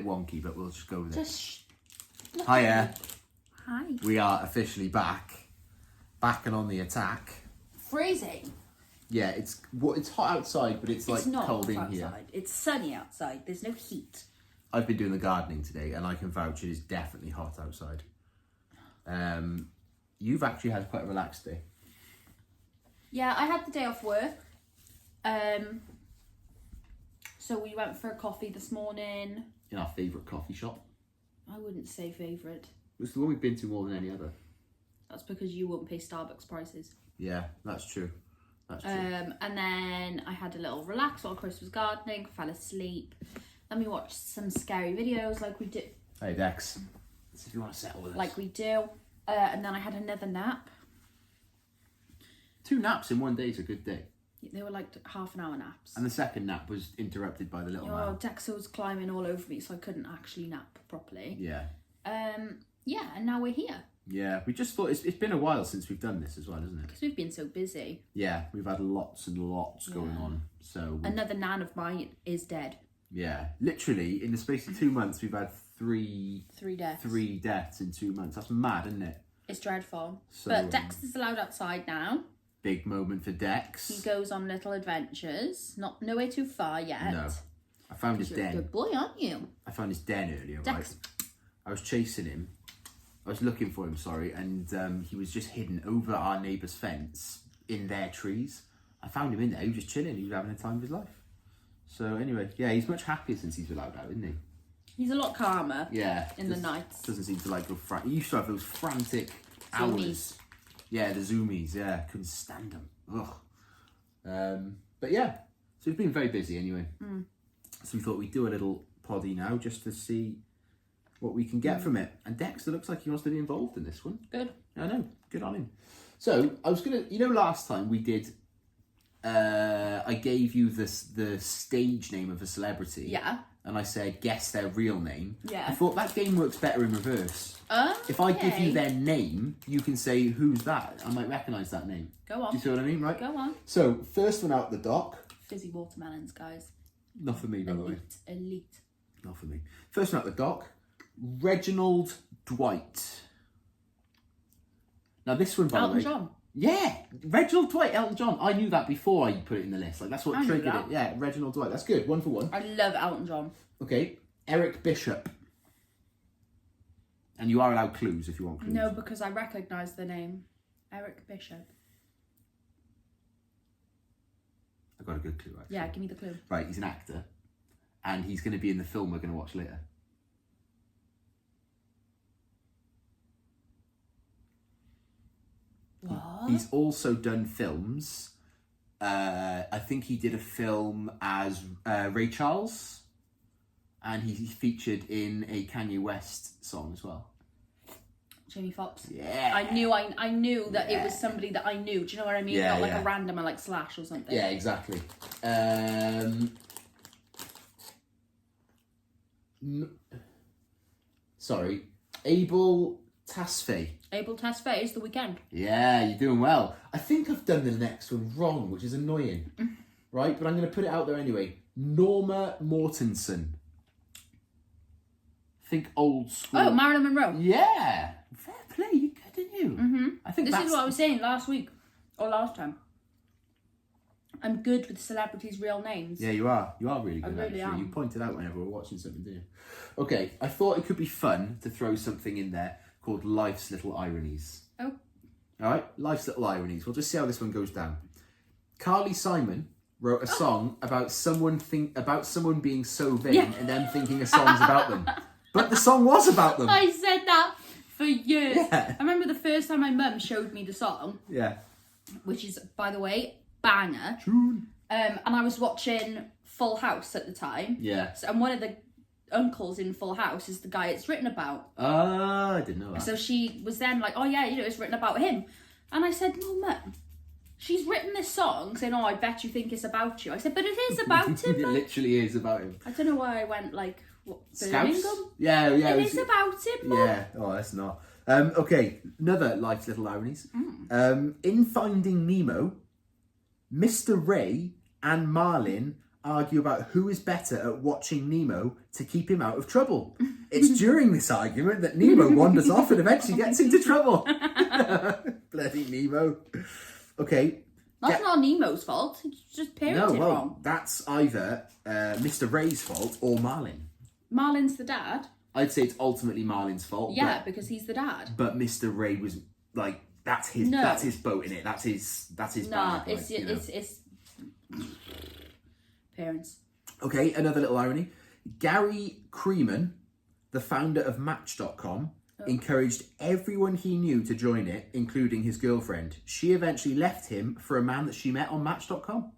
wonky, but we'll just go with Just it. Hiya. Hi. We are officially back and on the attack. Freezing. Yeah, it's hot outside, but it's like It's not cold hot in here. outside. It's sunny outside. There's no heat. I've been doing the gardening today, and I can vouch it is definitely hot outside. You've actually had quite a relaxed day. Yeah, I had the day off work. So we went for a coffee this morning. In our favourite coffee shop. I wouldn't say favourite. It's the one we've been to more than any other. That's because you won't pay Starbucks prices. Yeah, that's true. That's true. And then I had a little relax while Chris was gardening, fell asleep. Then we watched some scary videos like we do. Hey Dex, let's see if you want to settle with us. Like we do. And then I had another nap. 2 naps in one day is a good day. They were like half an hour naps. And the second nap was interrupted by the little Oh, man. Dexter was climbing all over me, so I couldn't actually nap properly. Yeah. Yeah, and now we're here. Yeah, we just thought it's been a while since we've done this as well, isn't it? Because we've been so busy. Yeah, we've had lots and lots going on. So Another nan of mine is dead. yeah, literally in the space of 2 months, we've had three Three deaths. in 2 months. That's mad, isn't it? It's dreadful. So, But Dexter's allowed outside now. Big moment for Dex. He goes on little adventures. Nowhere too far yet. No, I found his You're a den. good boy, aren't you? I found his den earlier. Dex. Right? I was chasing him. I was looking for him, sorry, and he was just hidden over our neighbour's fence in their trees. I found him in there. He was just chilling. He was having the time of his life. So anyway, yeah, he's much happier since he's allowed out, isn't he? He's a lot calmer. Yeah. In the nights. Doesn't seem to like go frantic. He used to have those frantic hours. Zoomies. Yeah, the zoomies. Yeah, couldn't stand them. Ugh. But yeah, so we've been very busy anyway. So we thought we'd do a little poddy now just to see what we can get from it. And Dexter looks like he wants to be involved in this one. Good. I know. Good on him. So I was gonna, last time we did. I gave you the stage name of a celebrity. Yeah. And I said, guess their real name. Yeah. I thought that game works better in reverse. If I give you their name, you can say, who's that? I might recognise that name. Go on. Do you see what I mean, right? Go on. So, first one out the dock. Fizzy watermelons, guys. Not for me, by the way. Elite. Not for me. First one out the dock. Reginald Dwight. Now, this one, by the way. Elton John. Yeah, Reginald Dwight, Elton John. I knew that before I put it in the list. Like, that's what I knew triggered that. it. Yeah, Reginald Dwight. That's good. 1 for 1. I love Elton John. Okay, Eric Bishop. And you are allowed clues if you want clues. No, because I recognise the name. Eric Bishop. I've got a good clue, actually. Yeah, give me the clue. Right, he's an actor. And he's going to be in the film we're going to watch later. What? He's also done films. I think he did a film as Ray Charles. And he featured in a Kanye West song as well. Jamie Foxx. Yeah. I knew that it was somebody that I knew. Do you know what I mean? Yeah, Not like yeah. a randomer like Slash or something. Yeah, exactly. Sorry. Abel Tasfaye. Abel Tesfaye is The Weeknd. Yeah, you're doing well. I think I've done the next one wrong, which is annoying. Right, but I'm going to put it out there anyway. Norma Mortensen. Think old school. Oh, Marilyn Monroe. Yeah. Fair play, you good, didn't you? Mm-hmm. I think This that's is what I was saying last week. Or last time. I'm good with celebrities' real names. Yeah, you are. You are really good, really actually. am. You pointed out whenever we're watching something, didn't you? Okay, I thought it could be fun to throw something in there called Life's Little Ironies. Oh. All right, Life's Little Ironies. We'll just see how this one goes down. Carly Simon wrote a song about someone being so vain and them thinking a song's about them. But the song was about them. I said that for years. Yeah. I remember the first time my mum showed me the song, Yeah. which is, by the way, banger. Tune. And I was watching Full House at the time. Yeah. And one of the uncles in Full House is the guy it's written about. I didn't know that. So she was then like, oh yeah, it's written about him. And I said, no, Mum, she's written this song saying, oh, I bet you think it's about you. I said, but it is about him. It literally is about him. I don't know why I went like, what, Scouts? Birmingham? Yeah. It is about him, Mum. Yeah. Oh, that's not. Okay, another Life's Little Ironies. In Finding Nemo, Mr. Ray and Marlin argue about who is better at watching Nemo to keep him out of trouble. It's during this argument that Nemo wanders off and eventually gets into trouble. Bloody Nemo. Okay. That's not Nemo's fault. It's just parented wrong. That's either Mr. Ray's fault or Marlin. Marlin's the dad. I'd say it's ultimately Marlin's fault. Yeah, because he's the dad. But Mr. Ray was like, that's his boat in it. That's his No, bag, it's parents. Okay, another little irony. Gary Creeman, the founder of Match.com, encouraged everyone he knew to join it, including his girlfriend. She eventually left him for a man that she met on Match.com.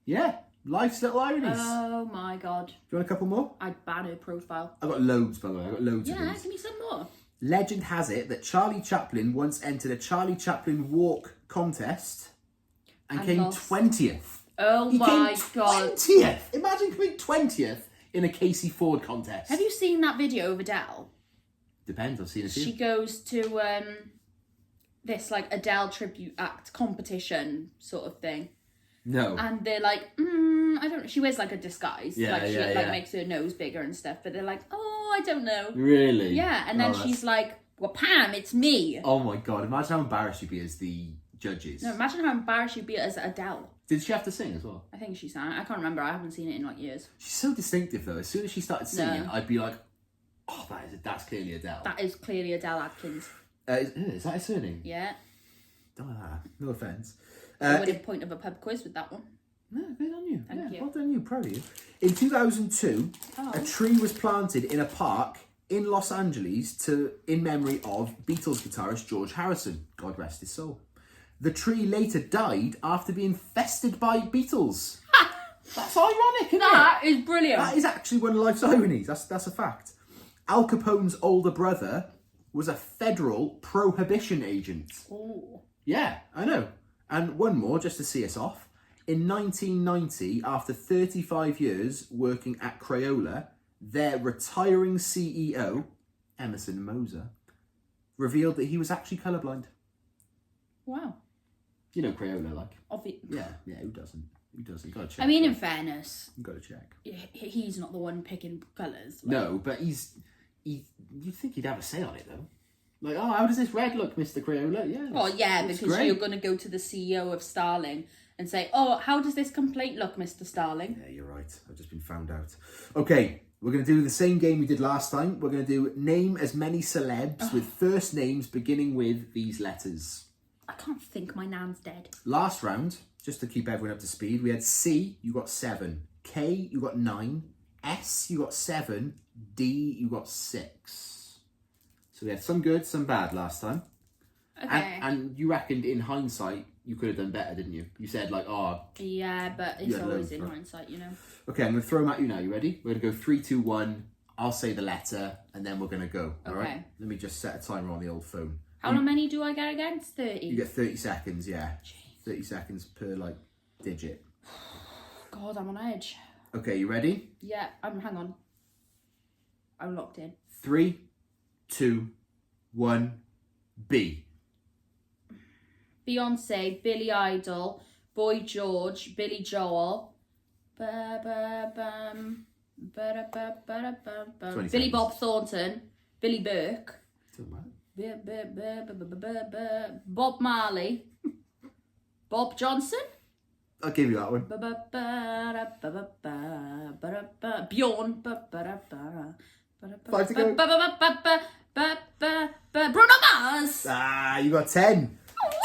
Yeah, life's little ironies. Oh my god. Do you want a couple more? I'd ban her profile. I've got loads, by the way. I've got loads of Yeah, these. give me some more. Legend has it that Charlie Chaplin once entered a Charlie Chaplin walk contest and came lost. 20th. Oh He my came god. 20th! Imagine coming 20th in a Casey Ford contest. Have you seen that video of Adele? Depends, I've seen a few. She goes to this like Adele tribute act competition sort of thing. No. And they're like, I don't know. She wears like a disguise. Yeah, like she yeah, like yeah. makes her nose bigger and stuff. But they're like, I don't know. Really? Yeah, and then she's like, well, Pam, it's me. Oh my god, imagine how embarrassed you'd be as the judges. No, imagine how embarrassed you'd be as Adele. Did she have to sing as well? I think she sang. I can't remember. I haven't seen it in like years. She's so distinctive though. As soon as she started singing, No. I'd be like, oh, that's clearly Adele. That is clearly Adele Atkins. Is that her surname? Yeah. No offence. I would have point of a pub quiz with that one. No, good on you. Thank you. Well done you, proud of you. In 2002, a tree was planted in a park in Los Angeles in memory of Beatles guitarist George Harrison. God rest his soul. The tree later died after being infested by beetles. That's ironic, isn't That it? is brilliant. That is actually one of life's ironies. That's a fact. Al Capone's older brother was a federal prohibition agent. Ooh. Yeah, I know. And one more, just to see us off. In 1990, after 35 years working at Crayola, their retiring CEO, Emerson Moser, revealed that he was actually colourblind. Wow. You know Crayola, like? Yeah. Yeah, who doesn't? Who doesn't? Gotta check. I mean, in fairness, You gotta check. he's not the one picking colours. No, but you'd think he'd have a say on it, though. Like, how does this red look, Mr. Crayola? Yeah. Well, yeah, looks because great. you're going to go to the CEO of Starling and say, how does this complaint look, Mr. Starling? Yeah, you're right. I've just been found out. Okay, we're going to do the same game we did last time. We're going to do name as many celebs with first names beginning with these letters. I can't think my nan's dead. Last round, just to keep everyone up to speed, we had C, you got 7. K, you got 9. S, you got 7. D, you got 6. So we had some good, some bad last time. Okay. And you reckoned in hindsight you could have done better, didn't you? You said like, Yeah, but it's Yeah, always loads, in right. hindsight, you know. Okay, I'm going to throw them at you now. You ready? We're going to go 3, 2, 1. I'll say the letter and then we're going to go. All right? Okay. Let me just set a timer on the old phone. How many do I get against? 30? You get 30 seconds, yeah. 30 seconds per like digit. God, I'm on edge. Okay, you ready? Yeah, hang on. I'm locked in. 3, 2, 1, B. Beyonce, Billy Idol, Boy George, Billy Joel, 20 Billy seconds. Bob Thornton, Billy Burke, Doesn't matter. Bob Marley, Bob Johnson, I'll give you that one. Bjorn, 5 to go. Bruno Mars. You got 10.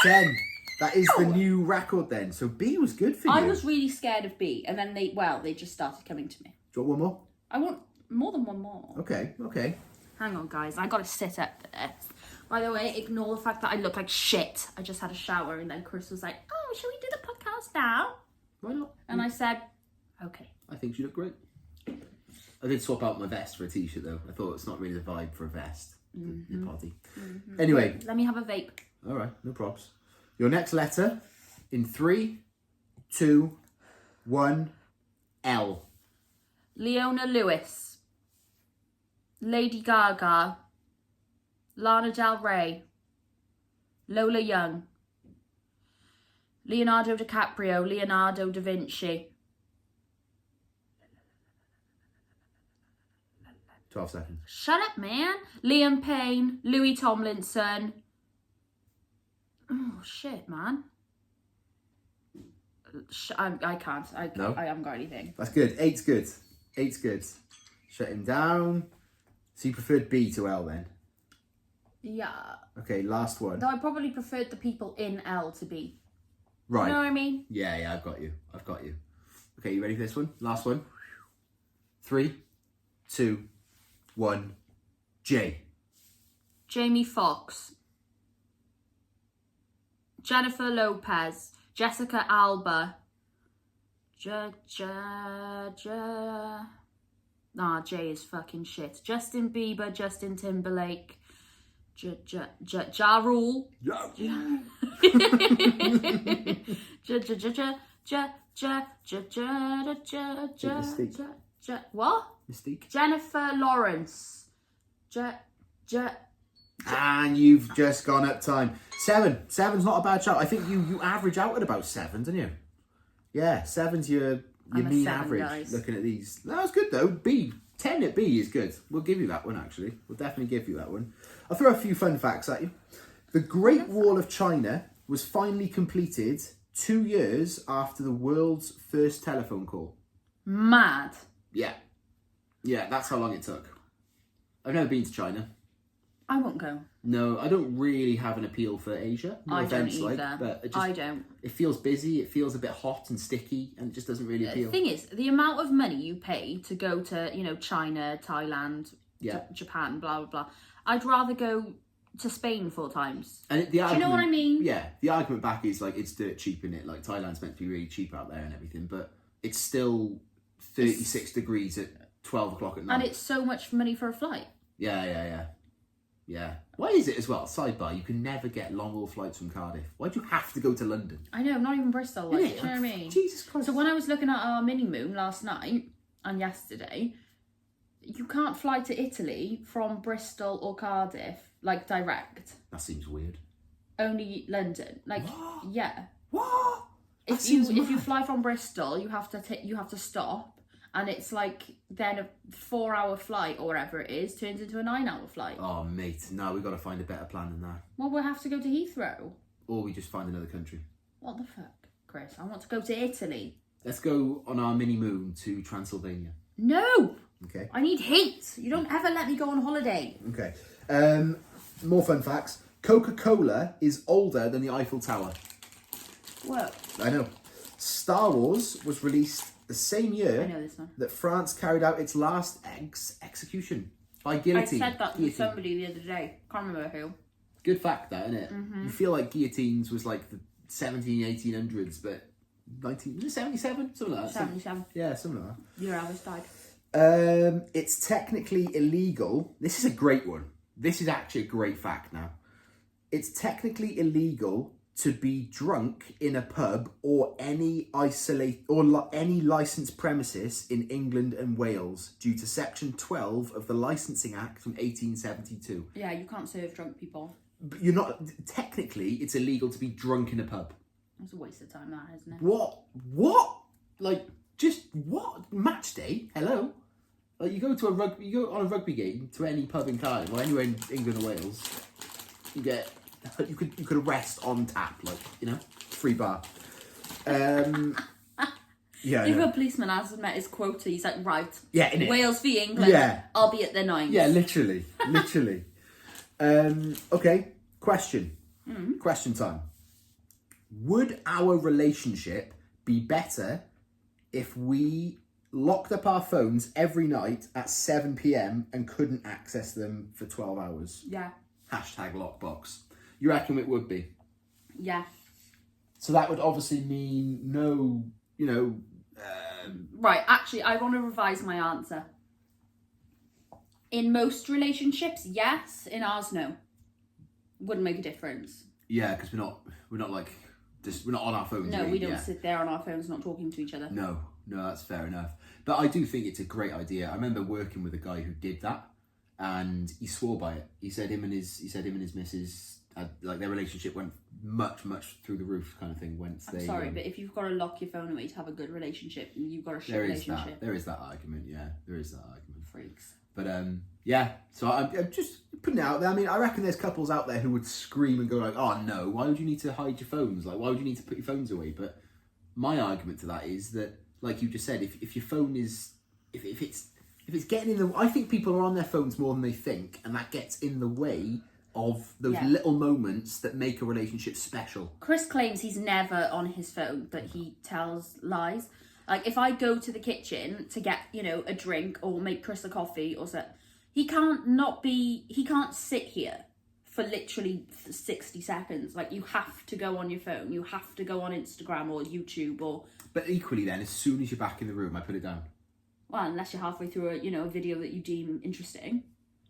10. That is the new record then. So B was good for you. I was really scared of B, and then they just started coming to me. Do you want one more? I want more than one more. Okay. Hang on, guys. I gotta sit up for this. By the way, ignore the fact that I look like shit. I just had a shower, and then Chris was like, shall we do the podcast now? Why not? And I said, okay. I think you look great. I did swap out my vest for a t-shirt though. I thought it's not really the vibe for a vest. The party. Anyway. Let me have a vape. All right, no props. Your next letter in 3, 2, 1, L. Leona Lewis. Lady Gaga. Lana Del Rey. Lola Young. Leonardo DiCaprio. Leonardo da Vinci. 12 seconds. Shut up, man. Liam Payne, Louis Tomlinson. Oh, shit, man. I can't. No? I haven't got anything. That's good. 8's good. 8's good. Shut him down. So you preferred B to L then? Yeah. Okay, last one. Though I probably preferred the people in L to B. Right. You know what I mean? Yeah, I've got you. Okay, you ready for this one? Last one. 3, 2, 1. J. Jamie Foxx. Jennifer Lopez. Jessica Alba. Nah, J is fucking shit. Justin Bieber, Justin Timberlake. Ja Rule. What? Mystique. Jennifer Lawrence. And you've just gone up time. 7. 7's not a bad shout. I think you average out at about 7, don't you? Yeah, 7's your I'm a mean 7, average. guys. Looking at these, that's good though. B. 10 at B is good. We'll give you that one actually. We'll definitely give you that one. I'll throw a few fun facts at you. The Great Wall of China was finally completed 2 years after the world's first telephone call. Mad. Yeah, that's how long it took. I've never been to China. I won't go. No, I don't really have an appeal for Asia. No I don't offense, either. but I don't. It feels busy. It feels a bit hot and sticky, and it just doesn't really The appeal. thing is, the amount of money you pay to go to, China, Thailand, Yeah. Japan, blah, blah, blah. I'd rather go to Spain 4 times. And Do you know what I mean? Yeah, the argument back is like it's dirt cheap in it. Like Thailand's meant to be really cheap out there and everything, but it's still 36 degrees at 12 o'clock at night. And it's so much money for a flight. Yeah. Why is it as well? Sidebar: you can never get long haul flights from Cardiff. Why do you have to go to London? I know, not even Bristol. Like, Yeah, do you know what I mean? Jesus Christ. So when I was looking at our mini moon last night and yesterday, you can't fly to Italy from Bristol or Cardiff, like direct. That seems weird. Only London. Like, What? yeah. What? That If you seems mad. fly from Bristol, you have to stop, and it's like then a 4-hour flight or whatever it is turns into a 9-hour flight. Oh, mate, no, we've got to find a better plan than that. Well, we'll have to go to Heathrow. Or we just find another country. What the fuck, Chris? I want to go to Italy. Let's go on our mini moon to Transylvania. No, Okay. I need heat. You don't ever let me go on holiday. Okay. More fun facts. Coca-Cola is older than the Eiffel Tower. What? I know. Star Wars was released the same I year know this one. that France carried out its last execution by I guillotine. said that to Guillotine. somebody the other day. Can't remember who. Good fact, that, isn't it? Mm-hmm. You feel like guillotines was like the 1800s, but 1977, something like that. 77. Yeah, something like that. Your Elvis died. It's technically illegal. This is a great one. This is actually a great fact now. It's technically illegal to be drunk in a pub or any any licensed premises in England and Wales due to Section 12 of the Licensing Act from 1872. Yeah, you can't serve drunk people. But you're not technically. It's illegal to be drunk in a pub. It's a waste of time, that, isn't it? What? Like, just what? Match day? Hello? Like, you go on a rugby game to any pub in Cardiff or anywhere in England or Wales, you could arrest on tap, like, free bar. Yeah. If a policeman hasn't met his quota, he's like, right. Yeah, innit? Wales v England. Yeah. I'll be at the 9. Yeah, literally. Okay, question. Question time. Would our relationship be better if we locked up our phones every night at 7 p.m. and couldn't access them for 12 hours? Yeah. #lockbox. You reckon it would be? Yeah. So that would obviously mean no, Right, actually, I want to revise my answer. In most relationships, yes. In ours, no. Wouldn't make a difference. yeah, because we're not like, we're not on our phones. No, really, we don't yeah. sit there on our phones not talking to each other. No, that's fair enough. But I do think it's a great idea. I remember working with a guy who did that, and he swore by it. He said him and his missus had, like, their relationship went much through the roof, kind of thing. I'm sorry, but if you've got to lock your phone away to have a good relationship, you've got a shit there is relationship. that argument. Yeah, there is that argument. Freaks. But yeah, so I'm just putting it out there. I mean, I reckon there's couples out there who would scream and go like, "Oh no, why would you need to hide your phones? Like, why would you need to put your phones away?" But my argument to that is that, like you just said, if your phone is if it's getting in the, I think people are on their phones more than they think, and that gets in the way of those little moments that make a relationship special. Chris claims he's never on his phone, that he tells lies. Like, if I go to the kitchen to get, a drink or make Chris a coffee or so, he can't sit here for literally 60 seconds. Like, you have to go on your phone. You have to go on Instagram or YouTube or... But equally then, as soon as you're back in the room, I put it down. Well, unless you're halfway through a video that you deem interesting.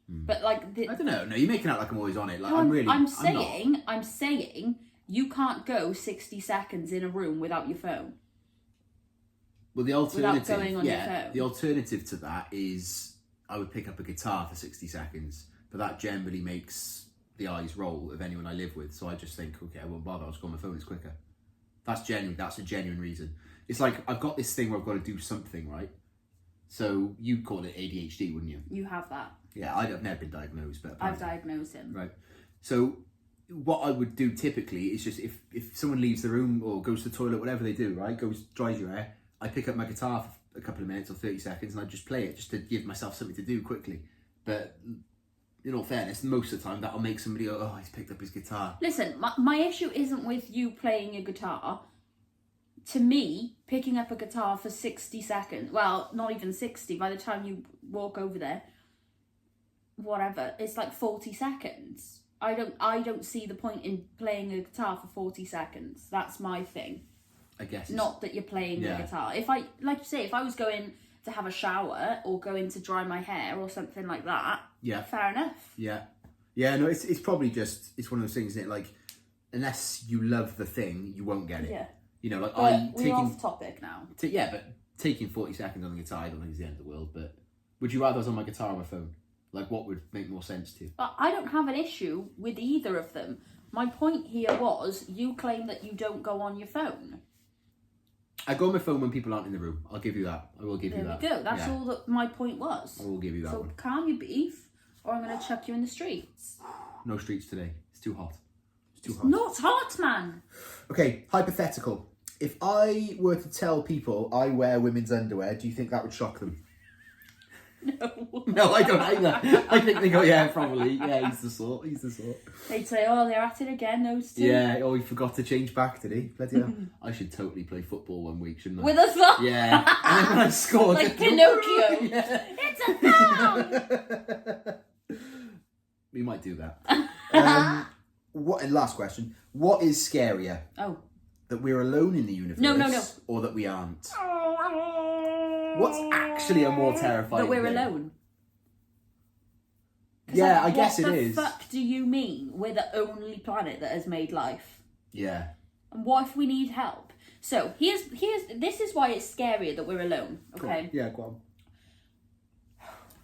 But like... I don't know. No, you're making out like I'm always on it. Like, no, I'm saying you can't go 60 seconds in a room without your phone. Well, the alternative... Without going on your phone. The alternative to that is I would pick up a guitar for 60 seconds, but that generally makes the eyes roll of anyone I live with. So I just think, okay, I won't bother. I'll just go on my phone. It's quicker. That's genuine. That's a genuine reason. It's like I've got this thing where I've got to do something, right? So you'd call it ADHD, wouldn't you? You have that. Yeah, I've never been diagnosed, but I've diagnosed him. Right. So what I would do typically is just if someone leaves the room or goes to the toilet, whatever they do, right, dries your hair, I pick up my guitar for a couple of minutes or 30 seconds and I just play it just to give myself something to do quickly. But in all fairness, most of the time that'll make somebody go, "Oh, he's picked up his guitar." Listen, my issue isn't with you playing your guitar. To me, picking up a guitar for 60 seconds, well, not even 60, by the time you walk over there, whatever, it's like 40 seconds. I don't see the point in playing a guitar for 40 seconds. That's my thing. I guess. Not that you're playing the guitar. If I, like you say, if I was going to have a shower or going to dry my hair or something like that, fair enough. Yeah. Yeah, no, it's probably just, it's one of those things, isn't it? Like, unless you love the thing, you won't get it. Yeah. Like we're off topic now. But taking 40 seconds on the guitar, I don't think is the end of the world. But would you rather I was on my guitar or my phone? Like, what would make more sense to you? I don't have an issue with either of them. My point here was, you claim that you don't go on your phone. I go on my phone when people aren't in the room. I'll give you that. I will give you that. There we go. That's all that my point was. I will give you that one. So calm your beef, or I'm going to chuck you in the streets. No streets today. It's too hot. It's not hot, man. Okay, hypothetical. If I were to tell people I wear women's underwear, do you think that would shock them? No. No, I don't either. I think they go, yeah, probably. Yeah, he's the sort. They'd say, "Oh, they're at it again, those two." Yeah, he forgot to change back, did he? Bloody hell. I should totally play football one week, shouldn't I? With a thumb? Yeah. And then when I scored... Like Pinocchio. Yeah. It's a thumb! We might do that. And last question. What is scarier? Oh. That we're alone in the universe? No. Or that we aren't? What's actually a more terrifying that we're thing? alone. Yeah, I guess it is. What the fuck do you mean we're the only planet that has made life? Yeah. And what if we need help? So here's this is why it's scarier that we're alone. Okay. Cool. Yeah, go on.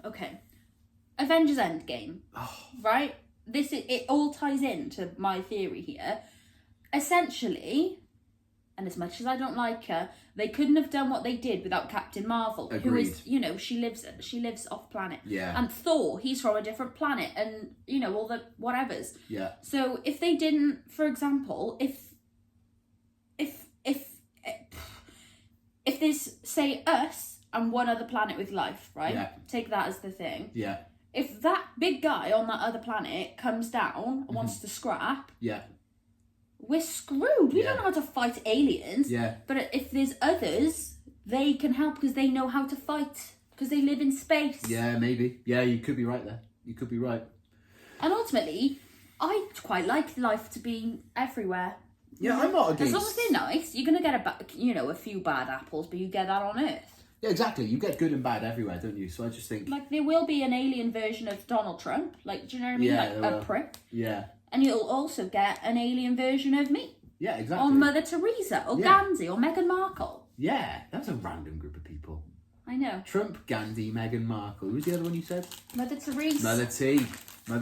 Okay. Avengers Endgame. Right? It all ties into my theory here. Essentially, and as much as I don't like her, they couldn't have done what they did without Captain Marvel, Agreed. who is, she lives off planet. Yeah. And Thor, he's from a different planet, and all the whatevers. Yeah. So if they didn't, for example, if there's, say, us and one other planet with life, right? Yeah. Take that as the thing. Yeah. If that big guy on that other planet comes down and wants to scrap, Yeah. we're screwed. We don't know how to fight aliens. Yeah. But if there's others, they can help because they know how to fight because they live in space. Yeah, maybe. Yeah, you could be right there. You could be right. And ultimately, I quite like life to be everywhere. Yeah, I'm not against... As long as they're nice, you're going to get a few bad apples, but you get that on Earth. Yeah, exactly. You get good and bad everywhere, don't you? So I just think... Like, there will be an alien version of Donald Trump. Like, do you know what I mean? Yeah, like, a prick. Yeah. And you'll also get an alien version of me. Yeah, exactly. Or Mother Teresa, or Gandhi, or Meghan Markle. Yeah, that's a random group of people. I know. Trump, Gandhi, Meghan Markle. Who's the other one you said? Mother Teresa. Mother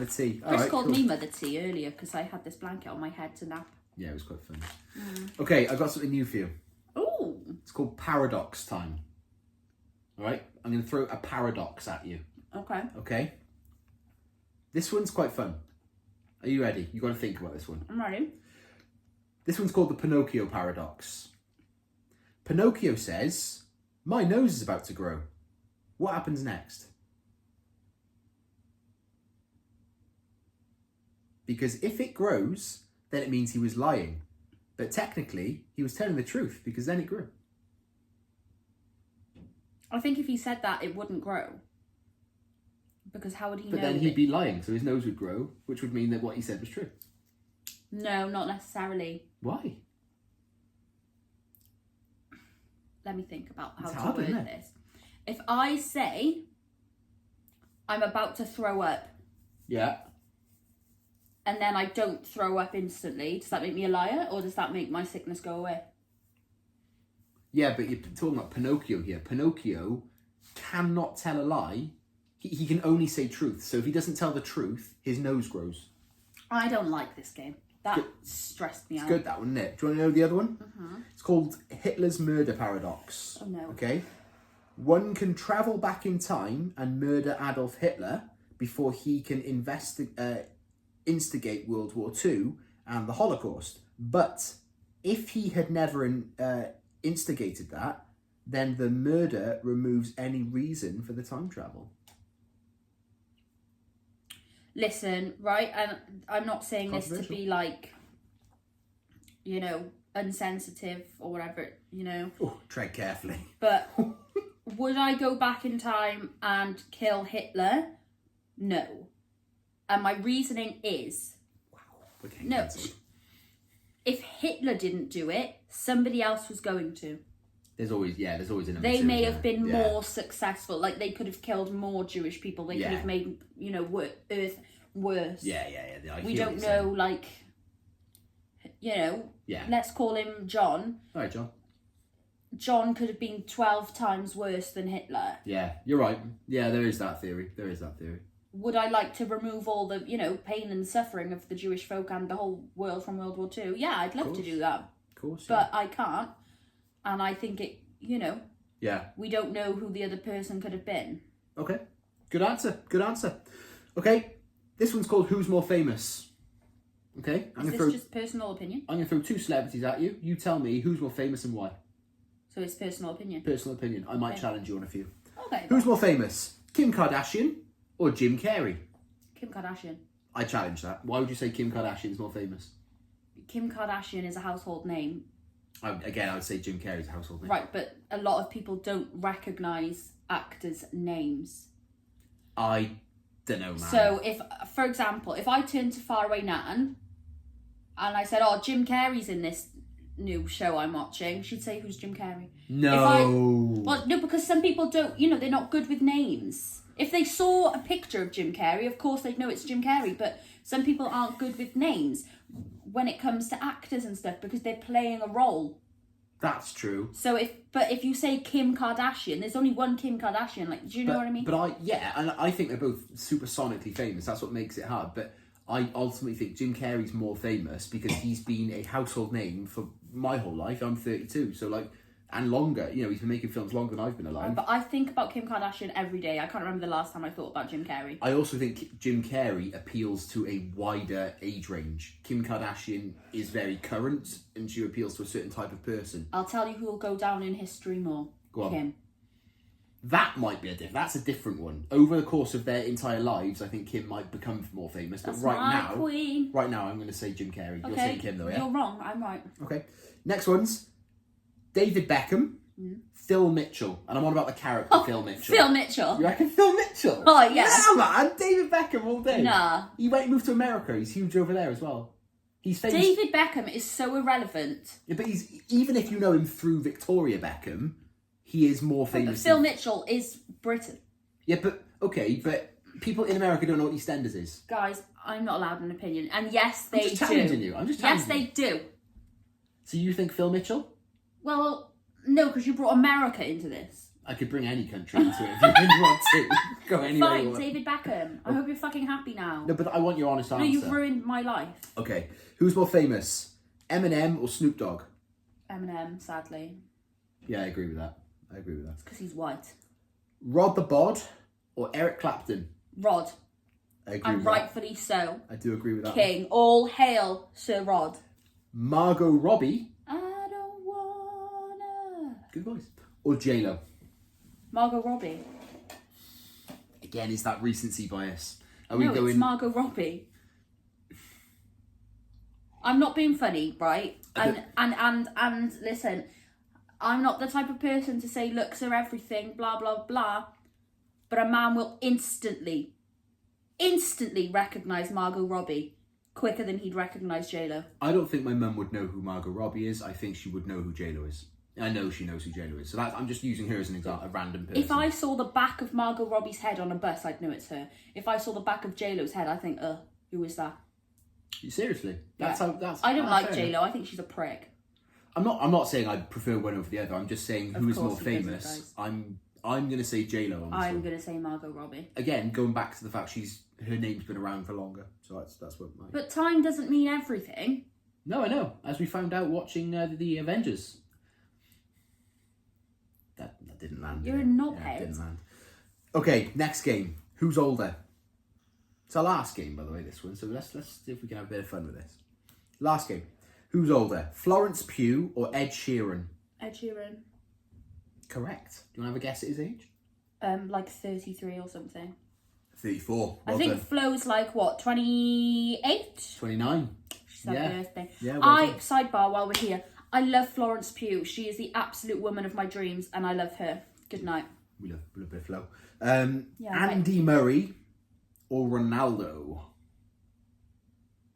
T. Chris called me Mother T earlier because I had this blanket on my head to nap. Yeah, it was quite funny. Okay, I've got something new for you. Ooh. It's called Paradox Time. All right? I'm going to throw a paradox at you. Okay. Okay. This one's quite fun. Are you ready? You got to think about this one. I'm ready. This one's called the Pinocchio paradox. Pinocchio says, "My nose is about to grow. What happens next?" Because if it grows, then it means he was lying. But technically, he was telling the truth because then it grew. I think if he said that, it wouldn't grow. Because how would he know? But then he'd be lying, so his nose would grow, which would mean that what he said was true. No, not necessarily. Why? Let me think about how It's to hard, word isn't it? this. If I say, I'm about to throw up, Yeah. and then I don't throw up instantly, does that make me a liar, or does that make my sickness go away? Yeah, but you're talking about Pinocchio here. Pinocchio cannot tell a lie. He can only say truth. So if he doesn't tell the truth, his nose grows. I don't like this game. That stressed me out. It's good, that one, isn't it? Do you want to know the other one? It's called Hitler's murder paradox. Oh, no. Okay? One can travel back in time and murder Adolf Hitler before he can instigate World War II and the Holocaust. But if he had never instigated that, then the murder removes any reason for the time travel. Listen, right, and I'm not saying this to Controversial. be like, you know, insensitive or whatever, you know, Oh, tread carefully. but would I go back in time and kill Hitler? No. And my reasoning is, Okay, no, cancelled. if Hitler didn't do it, somebody else was going to. There's always an They may immaterial have been there. more successful. Like, they could have killed more Jewish people. They could Yeah. have made, you know, Earth worse. Yeah. I We hear don't what you're know, saying. like, you know, Yeah. let's call him John. All right, John. John could have been 12 times worse than Hitler. Yeah, you're right. Yeah, there is that theory. Would I like to remove all the, you know, pain and suffering of the Jewish folk and the whole world from World War II? Yeah, I'd love to do that. Of course. But I can't. And I think it, you know, Yeah. we don't know who the other person could have been. Okay. Good answer. Okay. This one's called Who's More Famous? Okay. Is this just personal opinion? I'm going to throw two celebrities at you. You tell me who's more famous and why. So it's personal opinion. Personal opinion. I might Okay. challenge you on a few. Okay. Who's more famous? Kim Kardashian or Jim Carrey? Kim Kardashian. I challenge that. Why would you say Kim Kardashian is more famous? Kim Kardashian is a household name. I would say Jim Carrey's a household name. Right, but a lot of people don't recognise actors' names. I don't know, man. So if, for example, if I turned to Faraway Nan and I said, "Oh, Jim Carrey's in this new show I'm watching," she'd say, "Who's Jim Carrey?" No. Well, no, because some people don't, you know, they're not good with names. If they saw a picture of Jim Carrey, of course they'd know it's Jim Carrey, but some people aren't good with names when it comes to actors and stuff because they're playing a role. That's true. So if you say Kim Kardashian, there's only one Kim Kardashian. Like, do you know what I mean? But I think they're both supersonically famous. That's what makes it hard. But I ultimately think Jim Carrey's more famous because he's been a household name for my whole life. I'm 32, so like, and longer. You know, he's been making films longer than I've been alive. But I think about Kim Kardashian every day. I can't remember the last time I thought about Jim Carrey. I also think Jim Carrey appeals to a wider age range. Kim Kardashian is very current and she appeals to a certain type of person. I'll tell you who will go down in history more. Go on. Kim. That might be that's a different one. Over the course of their entire lives, I think Kim might become more famous. That's but my queen. Right now, I'm going to say Jim Carrey. Okay. You're saying Kim though, yeah? You're wrong. I'm right. Okay. Next one's David Beckham, Phil Mitchell. And I'm on about the character Phil Mitchell. Phil Mitchell. You reckon Phil Mitchell? Oh, yeah. Yeah, man. David Beckham all day. Nah. He moved to America. He's huge over there as well. He's famous. David Beckham is so irrelevant. Yeah, but he's, even if you know him through Victoria Beckham, he is more famous. Phil Mitchell is Britain. Yeah, but people in America don't know what EastEnders is. Guys, I'm not allowed an opinion. And yes, they I'm just do. challenging you. I'm just challenging Yes, you. they do. So you think Phil Mitchell? Well, no, because you brought America into this. I could bring any country into it if you really want to. Go anywhere you Fine, want. David Beckham. I hope you're fucking happy now. No, but I want your honest answer. No, you've ruined my life. Okay, who's more famous, Eminem or Snoop Dogg? Eminem, sadly. Yeah, I agree with that. Because he's white. Rod the Bod or Eric Clapton? Rod. I agree And with that. rightfully so. I do agree with that. King. All hail Sir Rod. Margot Robbie. I don't wanna. Good voice. Or J-Lo. Margot Robbie. Again, is that recency bias? Are No, we going? it's Margot Robbie. I'm not being funny, right? And listen, I'm not the type of person to say looks are everything, blah blah blah. But a man will instantly recognise Margot Robbie quicker than he'd recognise J-Lo. I don't think my mum would know who Margot Robbie is. I think she would know who J-Lo is. I know she knows who J-Lo is. So I'm just using her as an example, a random person. If I saw the back of Margot Robbie's head on a bus, I'd know it's her. If I saw the back of J-Lo's head, I'd think, who is that? Seriously, that's Yeah. how. That's. I don't like fair J-Lo. enough. I think she's a prick. I'm not saying I prefer one over the other. I'm just saying who is more course he doesn't, famous. guys. I'm gonna say J-Lo on this I'm one. gonna say Margot Robbie. Again, going back to the fact her name's been around for longer, so that's what. But time doesn't mean everything. No, I know. As we found out watching the Avengers, that didn't land. You're did a it? knobhead. Yeah, it didn't land. Okay, next game. Who's older? It's our last game, by the way. This one. So let's see if we can have a bit of fun with this. Last game. Who's older? Florence Pugh or Ed Sheeran? Ed Sheeran. Correct. Do you want to have a guess at his age? Like 33 or something. 34. I Well think done. Flo's like what, 28? 29. She's had Yeah. birthday. Yeah, well done. Sidebar while we're here, I love Florence Pugh. She is the absolute woman of my dreams and I love her. Good night. We love a bit of flow. Yeah, Andy Murray or Ronaldo?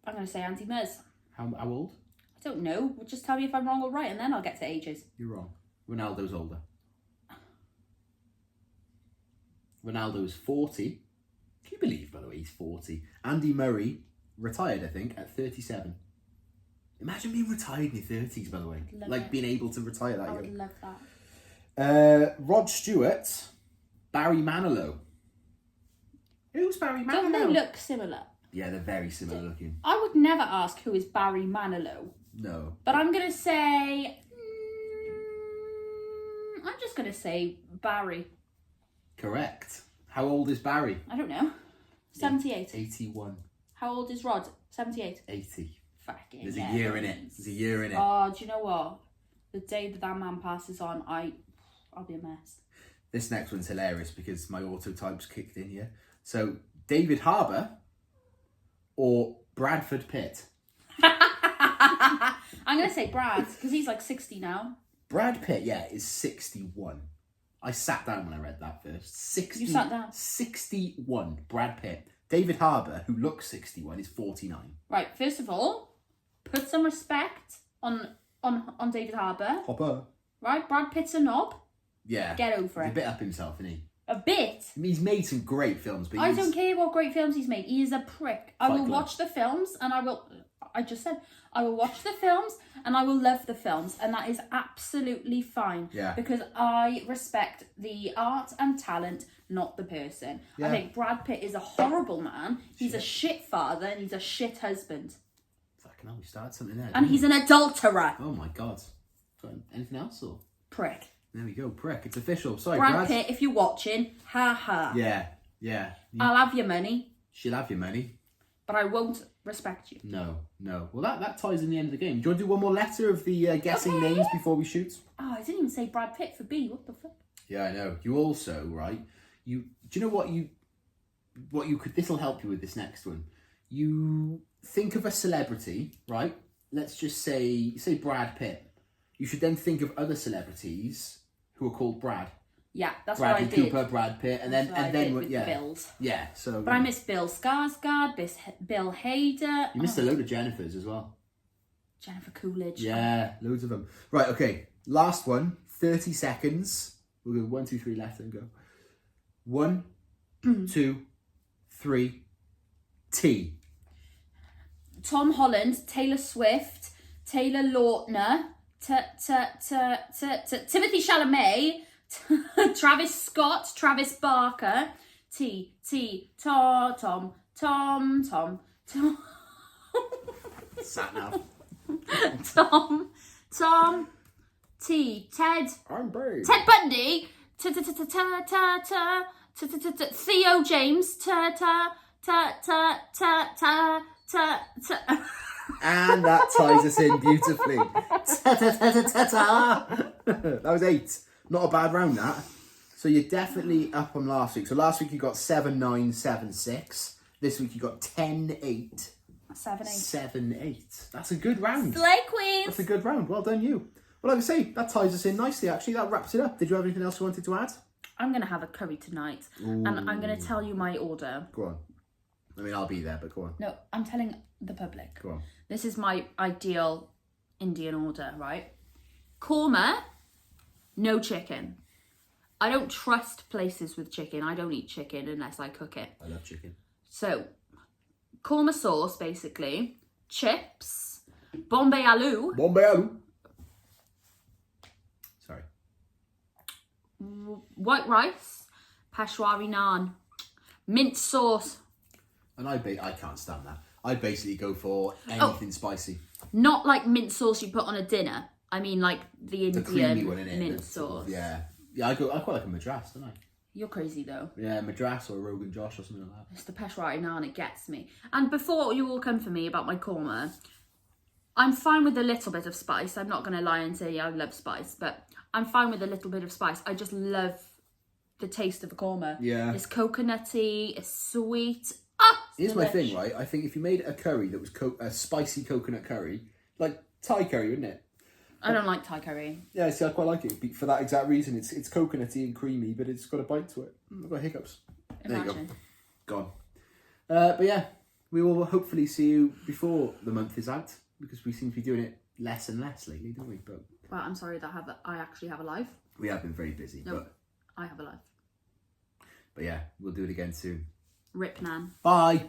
I'm going to say Andy Murs. How old? I don't know. Well, just tell me if I'm wrong or right and then I'll get to ages. You're wrong. Ronaldo's older. Ronaldo's 40. Can you believe, by the way, he's 40? Andy Murray retired, I think, at 37. Imagine being retired in your 30s, by the way. Love Like it. being able to retire that I young. would love that. Rod Stewart, Barry Manilow. Who's Barry Manilow? Don't they look similar? Yeah, they're very similar looking. I would never ask who is Barry Manilow. No. But I'm going to say... I'm just going to say Barry. Correct. How old is Barry? I don't know. 78. 81. How old is Rod? 78. 80. Fucking There's a year in it. There's a year in it. Oh, do you know what? The day that man passes on, I'll be a mess. This next one's hilarious because my auto type's kicked in here. So, David Harbour or Bradford Pitt? I'm going to say Brad, because he's like 60 now. Brad Pitt, yeah, is 61. I sat down when I read that first. 60, You sat down? 61, Brad Pitt. David Harbour, who looks 61, is 49. Right, first of all, put some respect on David Harbour. Hopper. Right, Brad Pitt's a knob. Yeah. Get over He's a it. bit up himself, isn't he? A bit. I mean, he's made some great films, but I don't care what great films he's made. He is a prick. I Fight will Club. watch the films and I will watch the films and I will love the films, and that is absolutely fine. Yeah. Because I respect the art and talent, not the person. Yeah. I think Brad Pitt is a horrible man. He's a shit father and he's a shit husband. Fucking hell, we started something there. And didn't he's an adulterer. we? Oh my god. Anything else? Or? Prick. There we go, prick. It's official. Sorry, Brad Pitt, if you're watching, ha ha. Yeah. I'll have your money, She'll have your money. but I won't respect you. No. Well, that ties in the end of the game. Do you want to do one more letter of the guessing names before we shoot? Oh, I didn't even say Brad Pitt for B. What the fuck? Yeah, I know. You also, right? Do you know what you could? This will help you with this next one. You think of a celebrity, right? Let's just say Brad Pitt. You should then think of other celebrities who are called Brad. Yeah, that's Bradley what I did. Cooper, Brad Pitt, and That's what I did then with yeah, the Bills. yeah. So But I miss Bill Skarsgård, Bill Hader. you missed a load of Jennifers as well. Jennifer Coolidge. Yeah, loads of them. Right, okay. Last one. 30 seconds. We'll go 1, 2, 3 left and go. 1, 2, 3. T. Tom Holland, Taylor Swift, Taylor Lautner, Timothy Chalamet, Travis Scott, Travis Barker, Tom. Sat now. Tom, Ted I'm brave. Bundy, Theo James. Ta ta ta ta ta ta ta ta. And that ties us in beautifully. Ta-ta-ta-ta-ta-ta. That was 8. Not a bad round, that. So you're definitely up on last week. So last week you got 7-9, 7-6. This week you got 10-8. 7-8. 7-8. That's a good round. Slay Queens. That's a good round. Well done, you. Well, like I say, that ties us in nicely, actually. That wraps it up. Did you have anything else you wanted to add? I'm going to have a curry tonight. Ooh. And I'm going to tell you my order. Go on. I mean, I'll be there, but go on. No, I'm telling the public. Go on. This is my ideal Indian order, right? Korma, no chicken. I don't trust places with chicken. I don't eat chicken unless I cook it. I love chicken. So, korma sauce, basically. Chips. Bombay aloo. Bombay aloo. Sorry. White rice. Peshwari naan. Mint sauce. And I can't stand that. I basically go for anything spicy. Not like mint sauce you put on a dinner. I mean like the Indian creamy one, innit? mint That's sort sauce. of, yeah. Yeah, I quite like a Madras, don't I? You're crazy though. Yeah, Madras or a Rogan Josh or something like that. It's the Peshwari naan, it gets me. And before you all come for me about my korma, I'm fine with a little bit of spice. I'm not going to lie and say I love spice, but I'm fine with a little bit of spice. I just love the taste of a korma. Yeah. It's coconutty, it's sweet. Here's my thing, right? I think if you made a curry that was a spicy coconut curry, like Thai curry, wouldn't it? I don't like Thai curry. Yeah, see, I quite like it for that exact reason. It's coconutty and creamy, but it's got a bite to it. I've got hiccups. Imagine. There you go. Gone. But yeah, we will hopefully see you before the month is out, because we seem to be doing it less and less lately, don't we? But Well, I'm sorry that I actually have a life. we have been very busy. No, I have a life. But yeah, we'll do it again soon. Rip Nan. Bye.